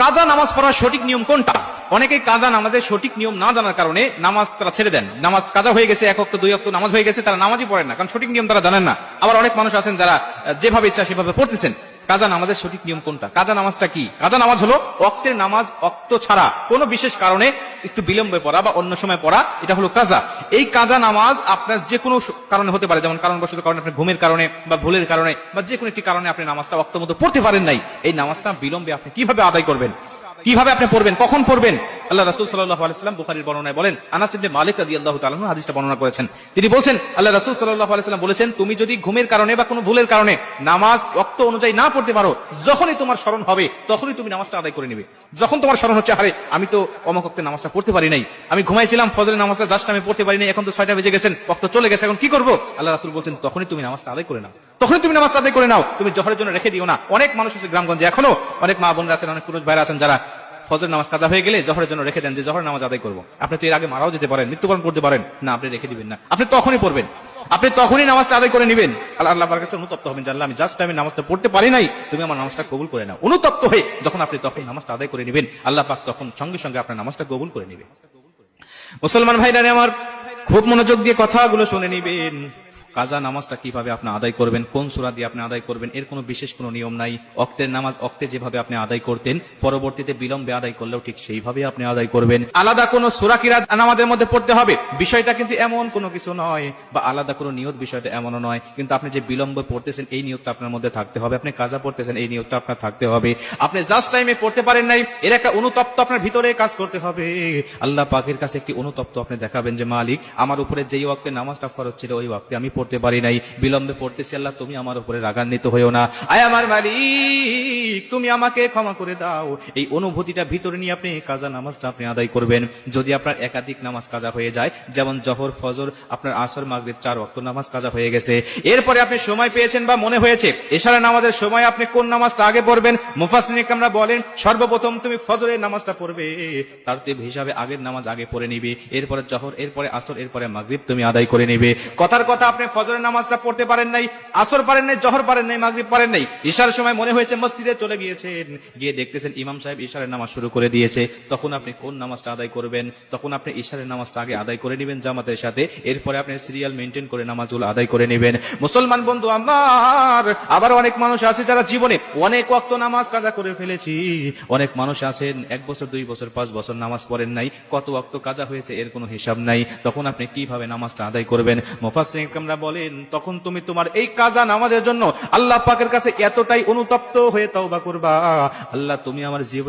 কাজা নামাজ পড়ার সঠিক নিয়ম কোনটা? অনেকেই কাজা নামাজের সঠিক নিয়ম না জানার কারণে নামাজ তারা ছেড়ে দেন। নামাজ কাজা হয়ে গেছে, 1 ওয়াক্ত 2 ওয়াক্ত নামাজ হয়ে গেছে, তারা নামাজই পড়েন না, কারণ সঠিক নিয়ম তারা জানেন না। আবার অনেক মানুষ আছেন যারা যেভাবে ইচ্ছা সেভাবে পড়তেছেন। কাজা নামাজের সঠিক নিয়ম কোনটা? কাজা নামাজটা কি? কাজা নামাজ হলো ওয়াক্তের নামাজ ওয়াক্ত ছাড়া কোনো বিশেষ কারণে একটু বিলম্বে পড়া বা অন্য সময় পড়া, এটা হলো কাজা। এই কাজা নামাজ আপনার যে কোনো কারণে হতে পারে, যেমন কারণবশত কারণে, আপনার ঘুমের কারণে বা ভুলের কারণে বা যে কোনো একটি কারণে আপনি নামাজটা ওয়াক্ত মতো পড়তে পারেন নাই। এই নামাজটা বিলম্বে আপনি কিভাবে আদায় করবেন, কিভাবে আপনি পড়বেন, কখন পড়বেন? আল্লাহ রাসূল সাল্লাল্লাহু আলাইহি ওয়াসাল্লাম বুখারীর বর্ণনায় বলেন, আনাস ইবনে মালিক রাদিয়াল্লাহু তাআলা আনহু হাদিসটা বর্ণনা করেছেন। তিনি বলেন, আল্লাহ রাসূল সাল্লাল্লাহু আলাইহি ওয়াসাল্লাম বলেছেন, তুমি যদি ঘুমের কারণে বা কোনো ভুলের কারণে নামাজ ওয়াক্ত অনুযায়ী না পড়তে পারো, যখনই তোমার স্মরণ হবে তখনই তুমি নামাজটা আদায় করে নেবে। যখন তোমার স্মরণ হচ্ছে, আরে আমি তো অমুক ওয়াক্তে নামাজটা পড়তে পারি নাই, আমি ঘুমাইছিলাম, ফজরের নামাজটা জাস্ট আমি পড়তে পারি নাই, এখন তো 6টা বেজে গেছেন, ওয়াক্ত চলে গেছে, এখন কি করব? আল্লাহ রাসূল বলেন, তখনই তুমি নামাজটা আদায় করে নাও, তখনই তুমি নামাজটা আদায় করে নাও, তুমি জোহরের জন্য রেখে দিও না। অনেক মানুষ আছে গ্রামগঞ্জে, এখনো অনেক মা বোনরা আছেন, অনেক পুরুষ ভাইরা আছেন যারা ফজর নামাজ কাজা হয়ে গেলে জোহরের জন্য রেখে দেন, যে জোহরের নামাজ আদায় করবো। আপনি তো এর আগে মারাও যেতে পারেন, মৃত্যুবরণ করতে পারেন, না আপনি রেখে দিবেন না, আপনি তখনই পড়বেন, আপনি তখনই নামাজটা আদায় করে নেবেন। আল্লাহ পাকের কাছে অনুতপ্ত হবেন, যে আল্লাহ আমি জাস্ট আমি নামাজটা পড়তে পারি নাই, তুমি আমার নামাজটা কবুল করে নাও। অনুতপ্ত হয়ে যখন আপনি তখন নামাজটা আদায় করে নেবেন, আল্লাহ পাক তখন সঙ্গে সঙ্গে আপনার নামাজটা কবুল করে নেবে। মুসলমান ভাইরা আমার, খুব মনোযোগ দিয়ে কথাগুলো শুনে নিবেন। কাজা নামাজটা কিভাবে আপনি আদায় করবেন, কোন সূরা দিয়ে আপনি আদায় করবেন, এর কোনো বিশেষ কোনো নিয়ম নাই। ওয়াক্তের নামাজ ওয়াক্তে যেভাবে আপনি আদায় করতেন, পরবর্তীতে বিলম্বে আদায় করলেও ঠিক সেইভাবে আপনি আদায় করবেন। আলাদা কোনো সূরা কিরাত নামাজের মধ্যে পড়তে হবে বিষয়টা কিন্তু এমন কোনো কিছু নয়, বা আলাদা কোনো নিয়ত বিষয়টা এমনও নয়। কিন্তু আপনি যে বিলম্বে পড়তেছেন এই নিয়তটা আপনার মধ্যে থাকতে হবে, আপনি কাজা পড়তেছেন এই নিয়তটা আপনার থাকতে হবে। আপনি জাস্ট টাইমে পড়তে পারেন নাই, এর একটা অনুতপ্ত আপনার ভিতরে কাজ করতে হবে। আল্লাহ পাকের কাছে একটি অনুতপ্ত আপনি দেখাবেন, যে মালিক, আমার উপরে যেই ওয়াক্তে নামাজটা ফরজ ছিল ওই ওয়াক্তে আমি পড়তে পারি নাই, বিলম্বে পড়তেছি, আল্লাহ তুমি আমার উপরে রাগান্বিত হইও না, আয় আমার মালিক তুমি আমাকে ক্ষমা করে দাও। এই অনুভূতিটা ভিতরে নিয়ে আপনি কাজা নামাজটা আপনি আদায় করবেন। যদি আপনার একাধিক নামাজ কাজা হয়ে যায়, যেমন জোহর, ফজর, আপনার আসর, মাগরিব 4 ওয়াক্ত নামাজ কাজা হয়ে গেছে, এরপরে আপনি সময় পেয়েছেন বা মনে হয়েছে এশারের নামাজের সময় আপনি কোন নামাজটা আগে পড়বেন, মুফাসসিরিন ইকরামরা বলেন সর্বপ্রথম তুমি ফজরের নামাজটা পড়বে, তারতিব হিসাবে আগের নামাজ আগে পড়ে নিবে, এরপরে জোহর, এরপরে আসর, এরপরে মাগরিব তুমি আদায় করে নেবে। কথার কথা, আপনি ফজরের নামাজটা পড়তে পারেন নাই, আসর পারেন নাই, জোহর পারেন নাই, মাগরিব পারেন নাই, ইশার সময় মনে হয়েছে মসজিদে চলে গিয়েছেন, গিয়ে দেখতেছেন ইমাম সাহেব ইশারের নামাজ শুরু করে দিয়েছে, তখন আপনি কোন নামাজটা আদায় করবেন? তখন আপনি ইশারের নামাজটা আগে আদায় করে নেবেন জামাতের সাথে, এরপরে আপনি সিরিয়াল মেইনটেইন করে নামাজগুলো আদায় করে নেবেন। মুসলমান বন্ধু আমার, আবার অনেক মানুষ আছে যারা জীবনে অনেক ওয়াক্ত নামাজ কাজা করে ফেলেছি। অনেক মানুষ আছেন 1 বছর 2 বছর 5 বছর নামাজ পড়েন নাই, কত ওয়াক্ত কাজা হয়েছে এর কোনো হিসাব নাই। তখন আপনি কিভাবে নামাজটা আদায় করবেন? মুফাসসিরিন ইকরামরা বলেন, তখন তুমি তোমার এই কাজা নামাজের জন্য আল্লাহ পাকের কাছে এতটাই অনুতপ্ত হয়ে তওবা করবা, আল্লাহ তুমি আমার জীবন